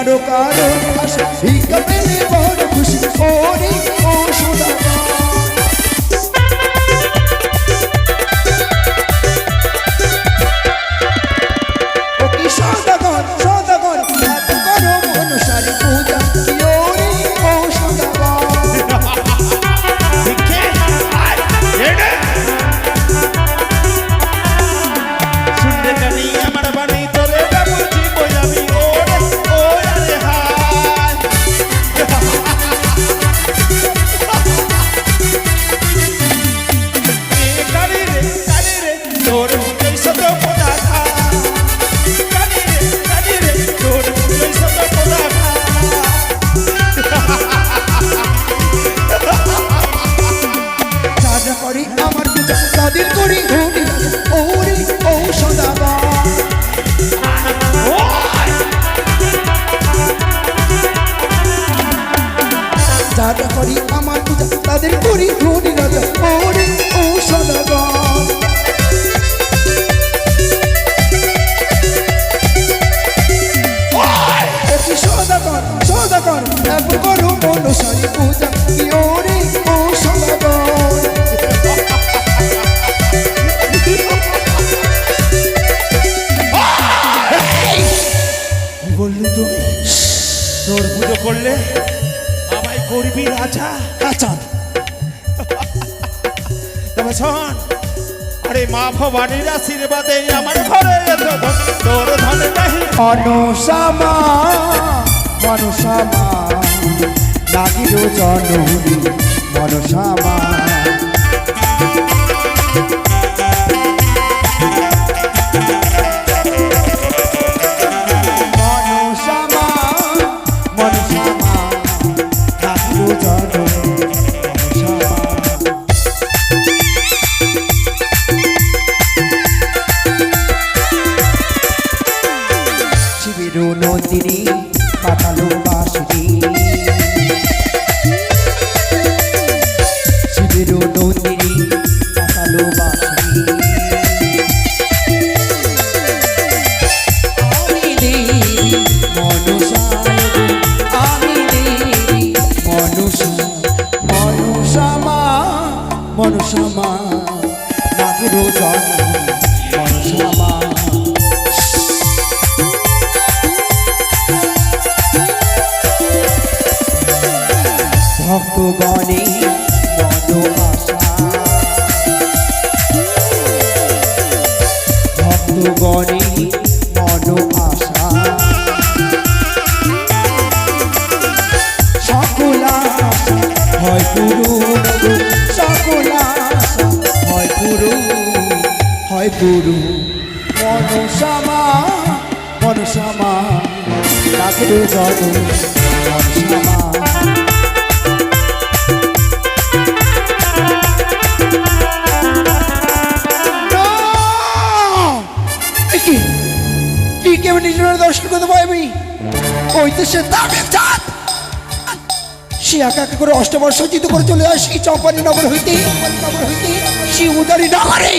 কারো কারো আশা ভিক্ষা পেলে বড় খুশি ওরে ও সদাগর ও কি সদাগর সদাগর এত করো মনসারি পূজা ওরে ও সদাগর শুনলে জানি আমার বাণী তোরে বলছি বই আমি ওরে ও রে হায় কানি রে তোর মুখে শত পদা খা কানি রে তোর মুখে শত পদা খা রাজা করি আমার পূজা তাদের করি ধনী রাজা ওরে ও সদাগর যারা করি আমার পূজা তাদের করি ধনী রাজা ওরে ও সদাগর ও কি সদাগর সদাগর এত করো মনসারি পূজা কি ওরে ও সদাগর বললি তুমি তোর পুজো করলে আমায় করবি রাজা আচ্ছা তবে শোন আরে মা ভবানীর আশীর্বাদে আমার ঘরে এলো ধন, তোর ধনে নাহি মনসামা মনসামা লাগিল জননী মনসামা মনসামা মনসামা লাগিল জননী মনসামা শিবের নন্দিনী পাতালো বাসুরি শিবের নন্দিনী পাতালো বাসুরি আমি দেবী মনসা আমি দেবী মনসা মনসামা মনসামা নাগের জননী মনসামা ভক্তগণে মন আশা ভক্তগণে মন আশা সকল আশা হয় পূরণ সকল আশা হয় পূরণ হয় পূরণ মনসামা মনসামা ডাকের জল মনসামা দর্শন করতে পারবি ওই তো সে দামের জাত সে একা একা করে অষ্টবর্ষ সজ্জিত করে চলে আসি চম্পানি নগর হইতে সে উদারি নগরে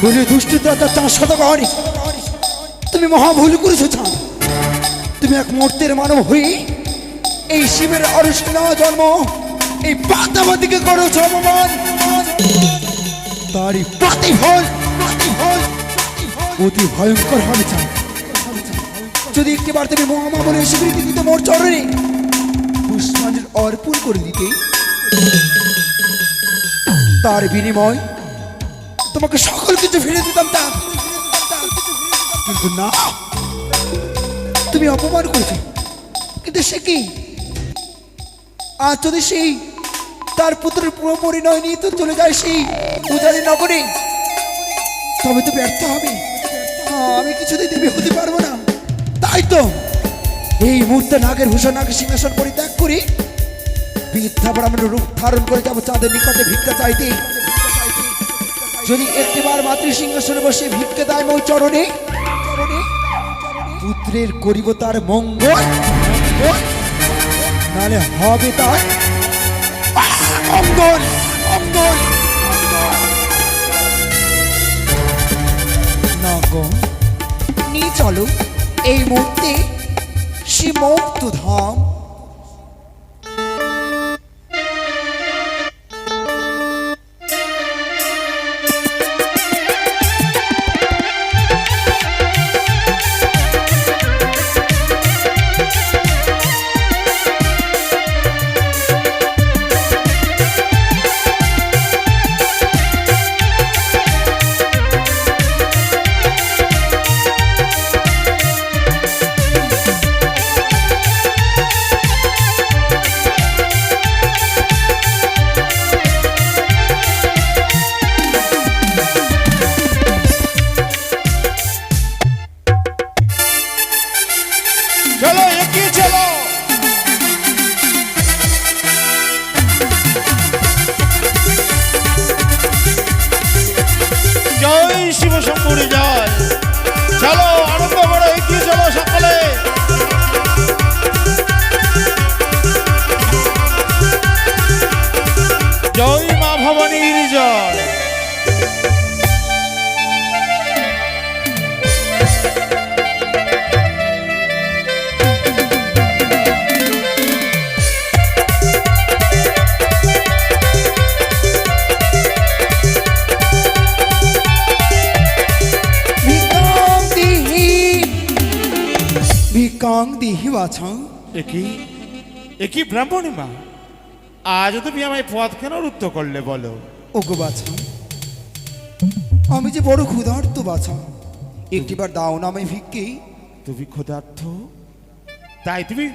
বলে দুষ্টতা তার 400 তুমি মহা ভুল করেছো চাঁদ তুমি এক মূর্তের মানব হয়ে এই শিবের অরুষ্ট নেওয়া জন্ম এই পাতাবাদিকে করেছো অপমান তারই প্রতিফল অতি ভয়ঙ্কর হবে চান যদি একটিবার তুমি মহামা বলে স্বীকৃতি দিতে মোর চরণে পুষ্পাঞ্জলি অর্পণ করে দিতে তার বিনিময় তোমাকে সকল কিছু ফিরে দিতাম তা কিন্তু না তুমি অপমান করেছো কিন্তু সে কি আজ যদি সেই তার পুত্রের পুরো পরিণয় নিয়ে তো চলে যায় সেই উজানি নগরে তবে তো ব্যর্থ হবে আমি কিছুতেই দেবী হতে পারবো না তাই তো এই মুহূর্তে নাগের ভূষণ নাগের সিংহাসন পরিত্যাগ করি বৃদ্ধা ব্রাহ্মণের রূপ ধারণ করে যাবো চাঁদের নিকটে ভিক্ষা চাইতে যদি একটিবার মাতৃ সিংহাসনে বসে ভিক্ষা দেয় ওই চরণে পুত্রের করিব তার মঙ্গল নালে হবে তার অঙ্গল অঙ্গল না গো নিয়ে চলো এই মুহূর্তে সে মুক্ত ধাম। চলো এগিয়ে চলো। জয় শিব শম্ভুর জয়। চলো আরম্ভ করো, এগিয়ে চলো সকলে। জয় মা ভবানীর জয়। ভিকাং দিহি বাছা। একই ব্রাহ্মণী মা, আজ তুমি আমায় পথ কেন রুদ্ধ করলে বলো? ওগো বাছা, আমি যে বড় ক্ষুধার্ত বাছা, একটিবার দাও না আমায় ভিক্ষে। তুমি ক্ষুধার্ত, তাই তুমি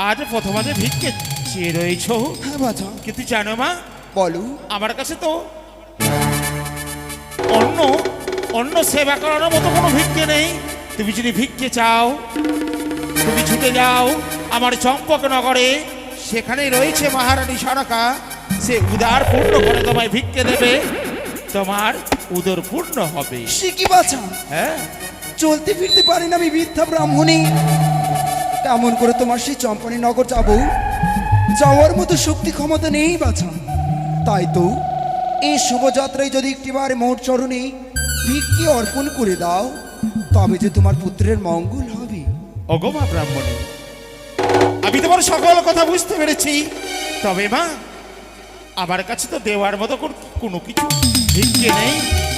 আজ প্রথমাতে ভিক্ষে চেয়ে রয়েছ? হ্যাঁ বাছা। কিন্তু জানো মা, বলো। আমার কাছে তো অন্য অন্য সেবা করানোর মতো কোনো ভিক্ষে নেই। তুমি যদি ভিক্ষে চাও, তুমি ছুটে যাও আমার চম্পকনগরে, সেখানে রয়েছে মহারানী সনকা। সে উদার পূর্ণ করে তোমায় ভিক্ষে দেবে, তোমার উদর পূর্ণ হবে। সে কি বাছা, হ্যাঁ, চলতে ফিরতে পারি না আমি বৃদ্ধা ব্রাহ্মণী, কেমন করে তোমার সেই চম্পানী নগর যাব? যাওয়ার মতো শক্তি ক্ষমতা নেই বাছা। তাই তো এই শুভযাত্রায় যদি একটিবার মোর চরণে ভিক্ষে অর্পণ করে দাও, তবে যে তোমার পুত্রের মঙ্গল হবে। ওগো মা ব্রাহ্মণী, আমি তোমার সকল কথা বুঝতে পেরেছি, তবে মা আমার কাছে তো দেওয়ার মতো কোনো কিছু ভিক্ষে নেই।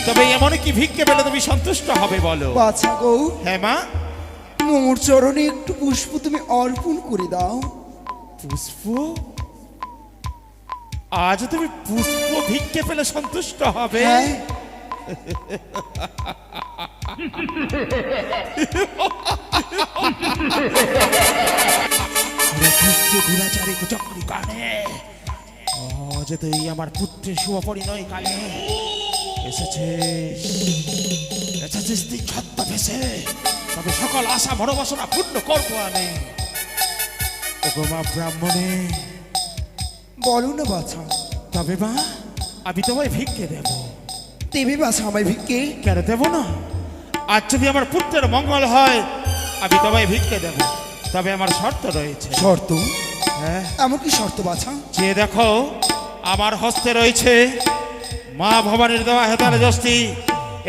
তবে এমন কি ভিক্ষে পেলে তুমি সন্তুষ্ট হবে বলো? বাছা গো, হ্যাঁ মা। মোর চরণে একটু পুষ্প তুমি অর্পণ করে দাও। পুষ্প? আজ তুমি পুষ্প ভিক্ষে পেলে সন্তুষ্ট হবে? হ্যাঁ। যে তুই আমার পুত্রের শুভ পরিণয় কালে এসেছিস তুই ছদ্মবেশে, তবে সকল আশা মনোবাসনা পূর্ণ করবো আমি। ওগো মা ব্রাহ্মণী, বলো না বাছা। তবে মা আমি তোমায় ভিক্ষে দেব। দেবে বাছা আমায় ভিক্ষে? কেন দেব না? আজ যদি আমার পুত্রের মঙ্গল হয় আমি তোমায় ভিক্ষে দেব, তবে আমার শর্ত রয়েছে। শর্ত? হ্যাঁ। এমন কি শর্ত বাছা? যে দেখো আমার হস্তে রয়েছে মা ভবানীর দেওয়া হেতালে যষ্টি।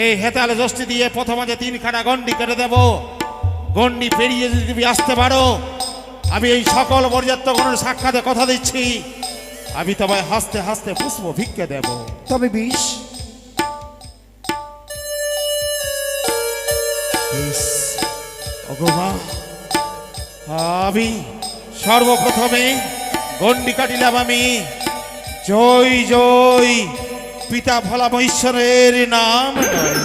এই হেতালে যষ্টি দিয়ে প্রথমে 3খানা গন্ডি কেটে দেব। গন্ডি পেরিয়ে যদি তুমি আসতে পারো, আমি এই সকল বরযাত্রগণের সাক্ষাতে কথা দিচ্ছি, আমি তোমায় হাসতে হাসতে পুষ্প ভিক্ষে দেব। তবে বিষ? ওগো মা, আমি সর্বপ্রথমে গন্ডি কাটিলাম আমি। জয় জয় পিতা ভোলা মহেশ্বরের নাম নয়।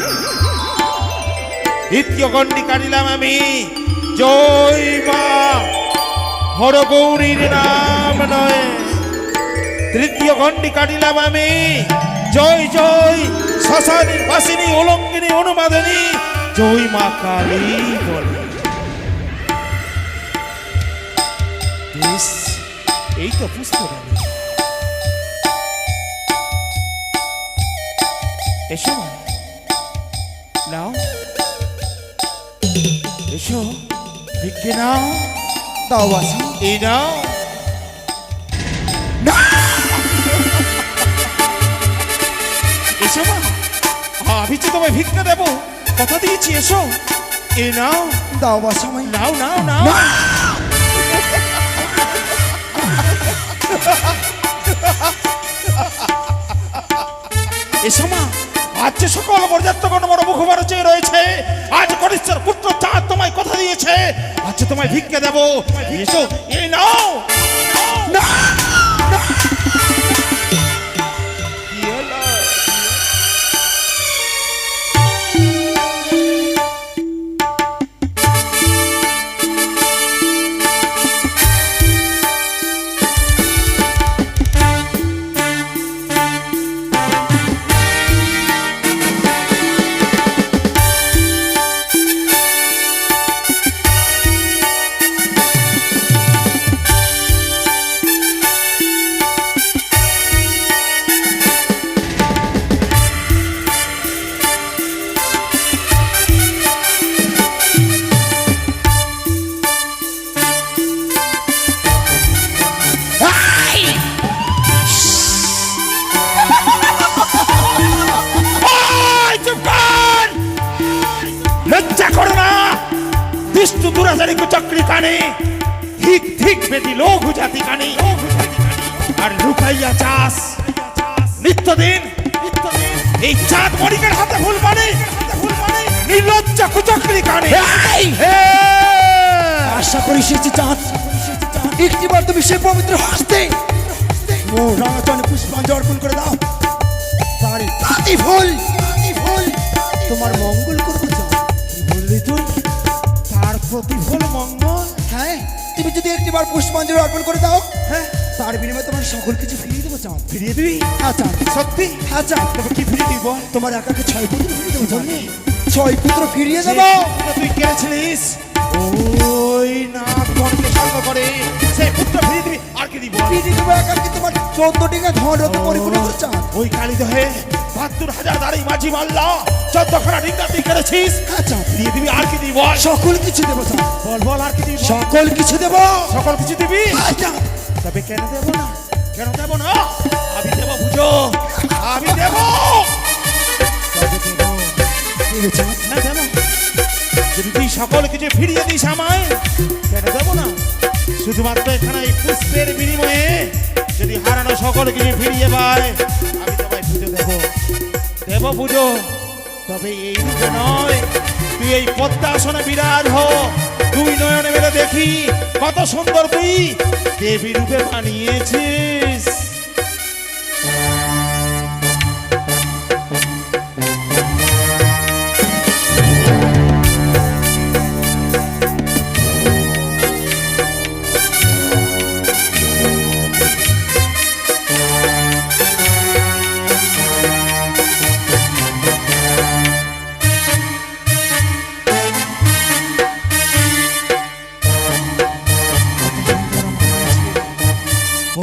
দ্বিতীয় গন্ডি কাটিলাম আমি। জয় মা হরগৌরীর নাম নয়। তৃতীয় গন্ডি কাটিলাম আমি। জয় জয় শ্মশানী বাসিনী অলঙ্কিনী অনুবাদিনী জয় মা কালী বলে। বেশ, এই তো পুষ্পরানী। এসো নাও, এসো ভিক্ষে নাও। দাও বাছা। এই নাও। এসো মা, আমি তো তোমায় ভিক্ষা দেবো, কথা দিয়েছি। এসো, এই নাও। দাও বাস আমায়। নাও নাও নাও। না! এসো মা, আজ যে সকল বরযাত্রগণ আমার মুখবার চেয়ে রয়েছে, আজ কনিষ্ঠর পুত্র চাঁদ তোমায় কথা দিয়েছে, আজ তোমায় ভিক্ষা দেব। এসো, এই নাও। না! কি হলো? এই, চুপ কর! লজ্জা করো না, দুষ্টু দুরাচারী কুচক্রী কানে, ঠিক ঠিক বেটি লঘু জাতি কানে, আর লুকাইয়া চাস নিত্যদিন এই চাঁদ মরিকের হাতে ফুল মানে নির্লজ্জা কুচক্রী কানে। এই! আশা করি সেটি চাঁদ একটিবার তুমি সে পবিত্র হস্তে মোর রাঙাচরণে পুষ্পাঞ্জলি অর্পণ করে দাও। তার প্রতিফল তোমার মঙ্গল করবো চাঁদ। কি বললি তুই? তার প্রতিফল মঙ্গল? হ্যাঁ, তুমি যদি একটিবার পুষ্পাঞ্জলি অর্পণ করে দাও, হ্যাঁ, তার বিনিময়ে তোমার সকল কিছু ফিরিয়ে দেবো চাঁদ। ফিরিয়ে দিবি? হ্যাঁ চাঁদ, সত্যি? হ্যাঁ চাঁদ। তবে কি ফিরিয়ে দিব? তোমার একাকে 6 পুত্র ফিরিয়ে দেবো চাঁদ। 6 পুত্র ফিরিয়ে যে দেবো। পুত্র তুই কেড়েছিলিস, ওই নাগগণকে সর্ব করে সেই পুত্র ফিরিয়ে দিবি। আর কি দিব? ফিরিয়ে দেবো একাকে তোমার 14টিকা ধন রত্ন পরিপূর্ণ করে চাঁদ। ওই কালিদহে ৭২,০০০ দাঁড়ি মাঝি মাল্লা 14খানা ডিঙ্গা তুই কেড়েছিস। হ্যাঁ চাঁদ, ফিরিয়ে দিবি। আর কি দিব? সকল কিছু দেবো চাঁদ। বল বল, আর কি দিব? সকল কিছু দেবো। সকল কিছু দিবি? হ্যাঁ চাঁদ। তবে কেন দেব না? কেন দেব না? আমি দেব, বুঝো, আমি দেব। তবে দেব। দেবো চাঁদ। হ্যাঁ দেব। যদি তুই সকল কিছু ফিরিয়ে দিস আমায়, কেন দেব না? শুধুমাত্র এখানে এই পুষ্পের বিনিময়ে যদি হারানো সকল কিছু ফিরিয়ে পায়, আমি তোমায় পুজো দেব। দেব পুজো। তবে এই রূপে নয়, তুই এই পদ্মাসনে বিরাজ হ, দুই নয়নে মেলে দেখি কত সুন্দর তুই দেবী রূপে বানিয়েছিস।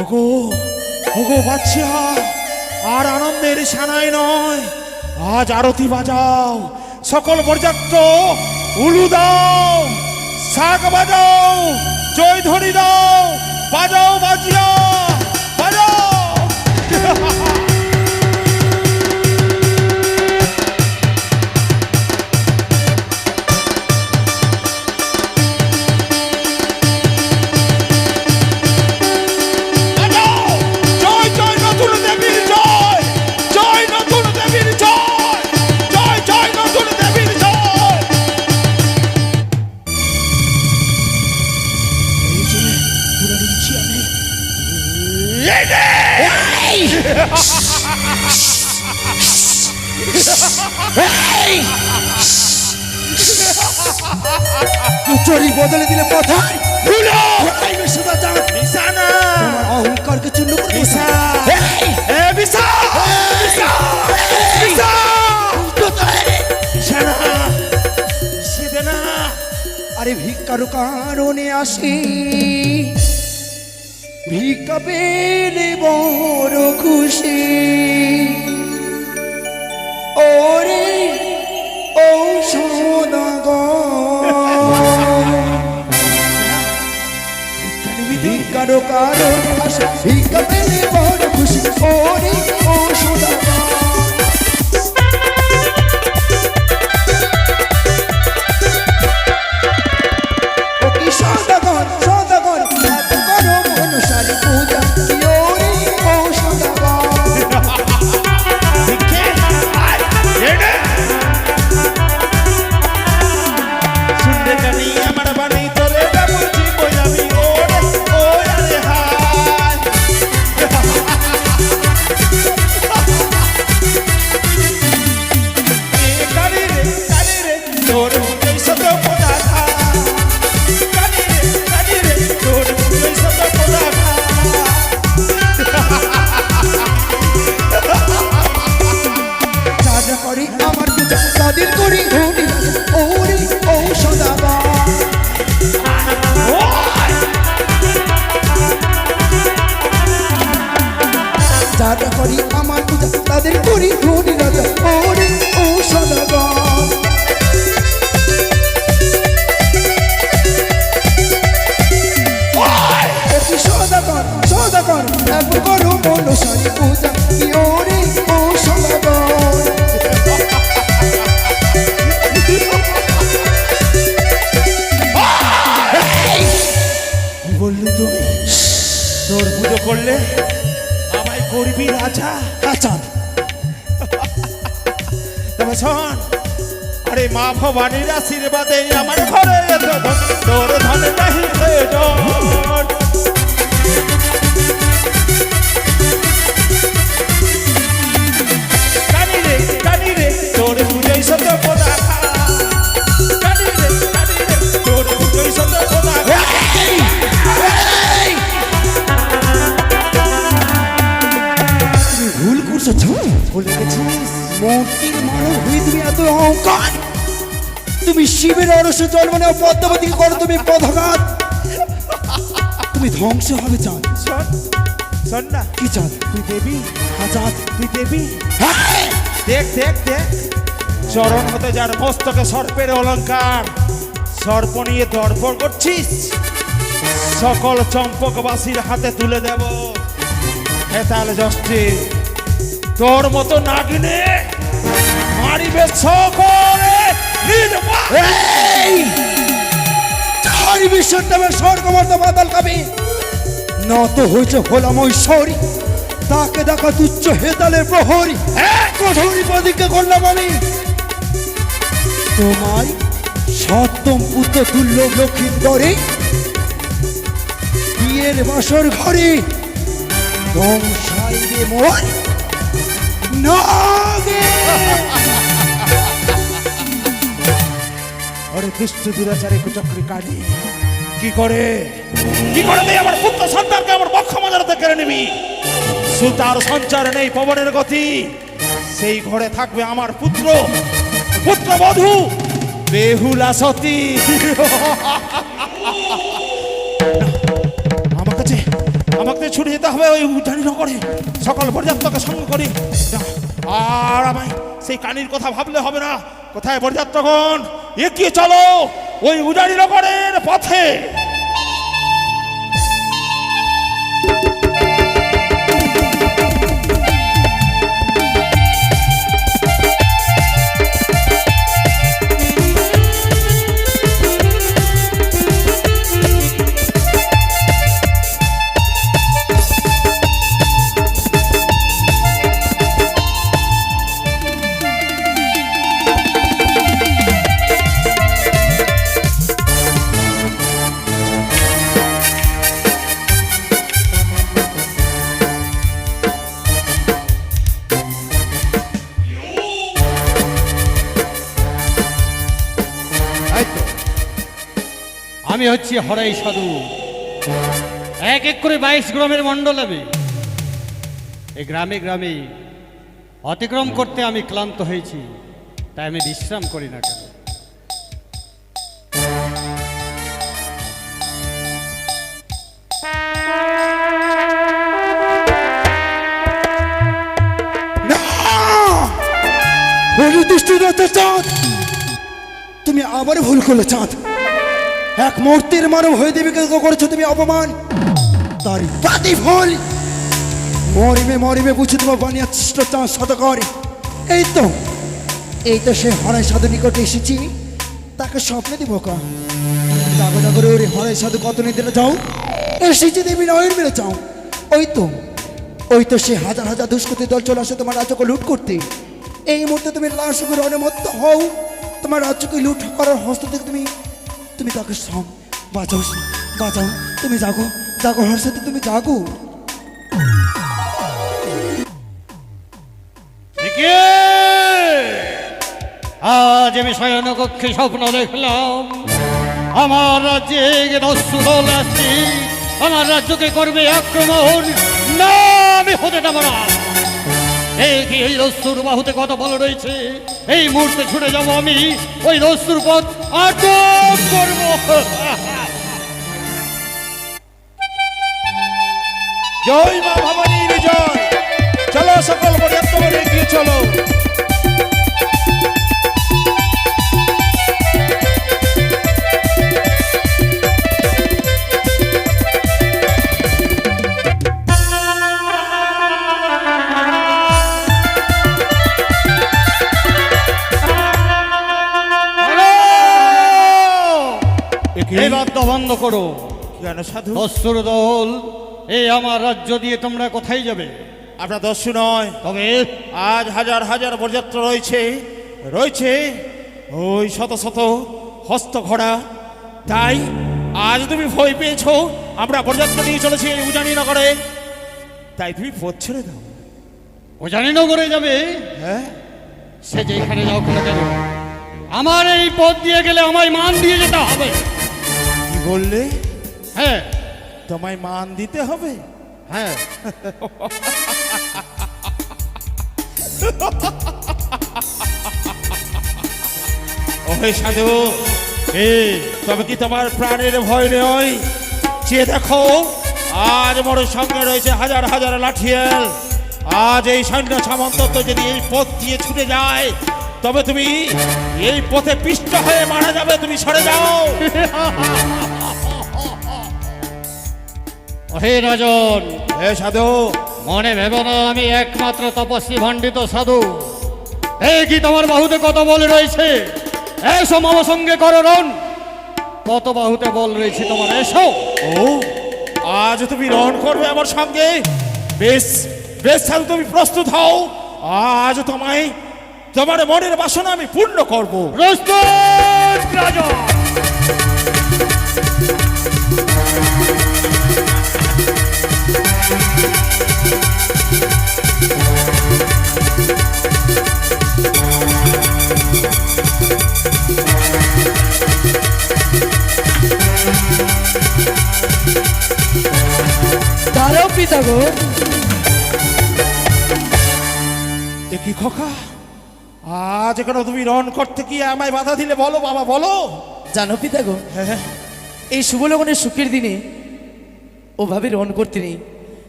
ওগো ওগো বাচ্চা, আর আনন্দের সানাই নয়, আজ আরতি বাজাও, সকল বরযাত্র উলু দাও, শাক বাজাও, জয়ধ্বনি দাও, বাজাও বাজিয়া বাজাও। জয় জয় নতুন দেবীর জয়, জয় নতুন দেবীর জয়, জয় জয় নতুন দেবীর জয়। এই যে পুরো দিচ্ছি আমি। এই রে! চরি বদলে দিলে কথায় ভুলো! কোথায় বিশুদ্ধ চাঁদ? নিশানা! তোমার অহংকারকে চূর্ণ করে দেবো বিশা! চাঁদ। এ বিশা! বিশা! বিশা! নিশানা! নিষেধে না! আরে ভিক্ষার কারণে আসি, ভিক্ষা পেলে বড় খুশি। ওরে ও ভিক্ষার কারণে আসি, ভিক্ষা পেলে বড় খুশি। ওরে ও সদাগর। মনসারি পূজা কি ওরে ও সদাগর। কি বললি তুমি? তোর পুজো করলে আমায় করবি রাজা? আচ্ছা তবে শোন, আরে মা ভবানীর আশীর্বাদে আমার ঘরে এত ধন, তোর ধন নাহি প্রয়োজন। জানি রে তোর পুজোই সত্য পদার্থ, জানি রে তোর পুজোই সত্য পদার্থ। তুমি ভুল করছো, ভুলে গেছিস? মূর্তির মানব হয়ে তুমি এত অহংকার। তুমি শিবের অরসে জন্ম নেওয়া পদ্মাবতীকে করো তুমি পদাঘাত। তুমি ধ্বংস হবে চাঁদ। শোন শোন না, কি চাঁদ? তুই দেবী, হ্যাঁ চাঁদ। তুই দেবী। হ্যাঁ! দেখ দেখ দেখ, চরণ হতে যার মস্তকে সর্পের অলংকার, সর্প নিয়ে দর্পণ করছিস। সকল চম্পকবাসীর হাতে তুলে দেব হেতাল যষ্টি। তোর মতো নাগিনে মারিবে সকলে নির্বাক। এই! চারি বিশ্বের নামে স্বর্গমর্ত বাদল কাবে নত হয়েছে হলাম ঐশ্বরী, তাকে দেখা তুচ্ছ হেতালের প্রহরী। এক কঠোরী প্রতিজ্ঞা করলাম আমি, তোমার সপ্তম পুত্র তুল্য লক্ষ্মীন্দরে বিয়ের বাসর ঘরে ধ্বংসাইবে মোর নাগে। আরে দুষ্ট দুরাচারে কুচক্রি কাটি কি করে তুই আমার পুত্র সন্তানকে আমার বক্ষ মজারাতে কেড়ে নিবি? সুতার সঞ্চার নেই পবনের গতি, সেই ঘরে থাকবে আমার পুত্র বধূ বেহুলা সতী। আমাকে ছুটে যেতে হবে ওই উঠানি নগরে, সকল বরযাত্রকে সঙ্গ করি। আর আমায় সেই কানির কথা ভাবলে হবে না। কোথায় বরযাত্রগণ? এগিয়ে চলো ওই উজানি নগরের পথে। আমি হচ্ছি হরাই সাধু, এক এক করে 22 গ্রামের মণ্ডল হবে। এই গ্রামে গ্রামে অতিক্রম করতে আমি ক্লান্ত হয়েছি, তাই আমি বিশ্রাম করি না কেন। চাঁদ, তুমি আবার ভুল করলে চাঁদ। এক মূর্তির মানব হয়ে দেবীকে করেছো তুমি অপমান, তারই প্রতিফল মরিবে মরিবে বুঝে তোমার বানিয়াচ্ছিষ্ট চাঁদ শতকর। এই তো সে হরাই সাধু নিকটে এসেছি, তাকে স্বপ্নে দিব কা জাগো জাগরে ওরে হরাই সাধু কত নিতে যাও, এসেছি দেবী নয়ন মেরে চাও। ওই তো সে হাজার হাজার দুষ্কৃতী দল চলে আসে তোমার রাজ্যকে লুট করতে। এই মুহূর্তে তুমি লাশুকের অনুমত্ত হও, তোমার রাজ্যকে লুট করার হস্ত থেকে তুমি তাকে বাঁচাও বাঁচাও। তুমি জাগো জাগো হর্ষতে, তুমি জাগো। আজ আমি শয়ন কক্ষে স্বপ্ন দেখলাম, আমার রাজ্যে দস্যু দল আসছে, আমার রাজ্যকে করবে আক্রমণ। না, আমি হতে দেব না। এই দস্যুর বাহুতে কত বল রয়েছে, এই মুহূর্তে ছুটে যাব আমি, ওই দস্যুর পথ আটক করব। জয় মা ভবানীর জয়। চলো সকল বরযাত্রগণ এগিয়ে চলো। একে এই বাদ্য বন্ধ করো। কেন সাধু? দস্যুর দল, এই আমার রাজ্য দিয়ে তোমরা কোথায় যাবে? আপনার দস্যু নয়, তবে আজ হাজার হাজার বরযাত্র রয়েছে, রয়েছে ওই শত শত হস্ত ঘোড়া। তাই আজ তুমি ভয় পেয়েছো, আমরা বরযাত্র নিয়ে চলেছি এই উজানি নগরে। তাই তুমি পথ ছেড়ে দাও। ও জানি নগরে যাবে, হ্যাঁ, সে যেখানে যাও না কেন, আমার এই পথ দিয়ে গেলে আমায় মান দিয়ে যেতে হবে। কি বললে? হ্যাঁ তোমায় মান দিতে হবে? হ্যাঁ। ওহে সাধু, তবে কি তোমার প্রাণের ভয় নেই? চেয়ে দেখো, আজ মোর সঙ্গে রয়েছে হাজার হাজার লাঠিয়াল। আজ এই সৈন্য সামন্ত যদি এই পথ দিয়ে ছুটে যায়, তবে তুমি এই পথে পিষ্ট হয়ে মারা যাবে। তুমি সরে যাও। হে রাজন, হে সাধু, মনে ভেব না আমি একমাত্র তপস্বী ভণ্ডিত সাধু। এই কি তোমার বাহুতে কত বল রয়েছে? এসো আমার সঙ্গে করো রণ। কত বাহুতে বল রয়েছে তোমার, এসো। ও আজ তুমি রণ করবে আমার সঙ্গে? বেশ বেশ সাধু, তুমি প্রস্তুত হও। আজ তোমায় তোমার মনের বাসনা আমি পূর্ণ করব। প্রস্তুত রাজন। দাঁড়াও পিতা গো। এ কি খোকা, আজ কেন তুমি রণ করতে গিয়ে আমায় বাধা দিলে? বলো বাবা, বলো। জানো পিতা গো, হ্যাঁ, এই শুভলগ্নের সুখের দিনে ওভাবে রণ করতে নেই।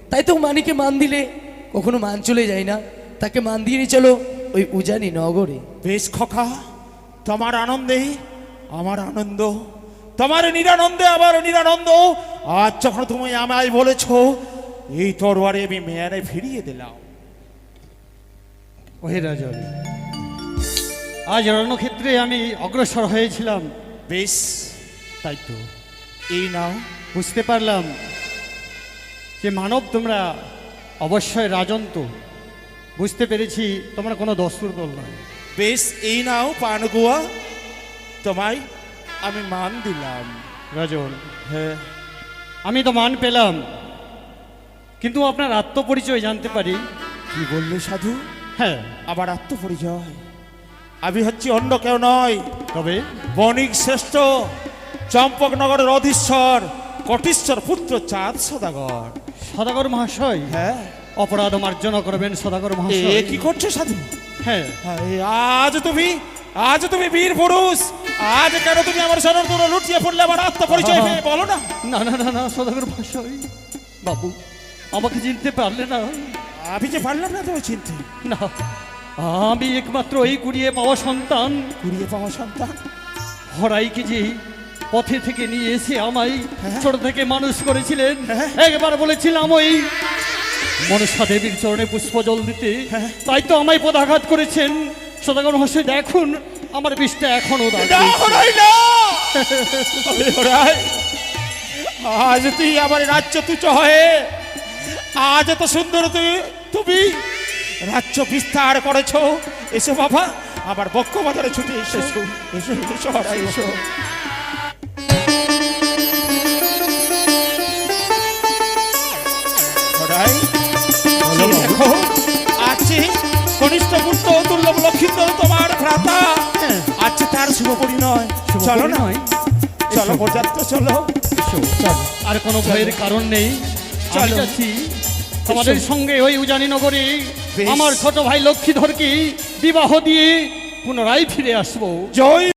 তাই তো মানিকে মান দিলে কখনো মান চলে যায় না। তাকে মান দিয়ে নিয়ে চলো ওই উজানি নগরে। বেশ খোকা, তোমার আনন্দে আমার আনন্দ, তোমার নিরানন্দে আমার নিরানন্দ। আজ যখন তুমি আমায় বলেছ, এই তরবারে আমি মেয়ারে ফিরিয়ে দিলাম। ওহে রাজন, আজ রণক্ষেত্রে আমি অগ্রসর হয়েছিলাম। বেশ, তাই তো এই নাও। বুঝতে পারলাম যে মানব তোমরা অবশ্যই রাজন। তো বুঝতে পেরেছি তোমরা কোনো দস্যুর দল নয়। বেশ, এই নাও পানগুয়া, তোমায় আমি মান দিলাম। রাজন, হ্যাঁ, আমি তো মান পেলাম, কিন্তু আপনার আত্মপরিচয় জানতে পারি? কি বললে সাধু? হ্যাঁ। আবার আত্মপরিচয়? আমি হচ্ছি অন্য কেউ নয়, তবে বণিক শ্রেষ্ঠ, চম্পকনগরের অধীশ্বর, কটিশ্বর পুত্র চাঁদ সদাগর। সদাগর মহাশয়, হ্যাঁ, অপরাধ মার্জনা করবেন সদাগর এ মহাশয়। কি করছো সাধু? হ্যাঁ, আজ তুমি বীর পুরুষ। আজ কেন তুমি আমার শরণ তোরা লুটিয়ে পড়লে? আমার আত্মপরিচয় বলো না। না না না না সদাগর মহাশয়, বাবু আমাকে চিনতে পারলে না? আমি যে পারলাম না তুমি চিনতে। না, আমি একমাত্র এই কুড়িয়ে পাওয়া সন্তান। কুড়িয়ে পাওয়া সন্তান? হরাইকে যে পথে থেকে নিয়ে এসে আমায় ছোট থেকে মানুষ করেছিলেন। হ্যাঁ। একবার বলেছিলাম ওই মনসা দেবীর চরণে পুষ্প জল দিতে, তাই তো আমায় পদাঘাত করেছেন। সদাগর মহাশয় দেখুন, আমার বিষটা এখনো দাগ না, রয়েছে। হরাই না। আরে হরাই, আজ তুই আমার রাজ্য তুচ্ছ হয়ে, আজ এত সুন্দর তুমি রাজ্য বিস্তার করেছো। এসো বাবা, আমার বক্ষ বাজারে ছুটে এসো। এসো এসো হরাই, এসো। হরাই, দেখো, আছে কনিষ্ঠ পুত্র দুর্লভ লক্ষিত তোমার ভ্রাতা, আছে তার শুভ পরিণয়। চলো না, চলো বরযাত্র, চলো। আর কোনো ভয়ের কারণ নেই, আমি চলো। যাচ্ছি তোমাদের সঙ্গে ওই উজানি নগরে। বেশ। আমার ছোট ভাই লক্ষ্মীধরকে বিবাহ দিয়ে পুনরায় ফিরে আসবো। জয়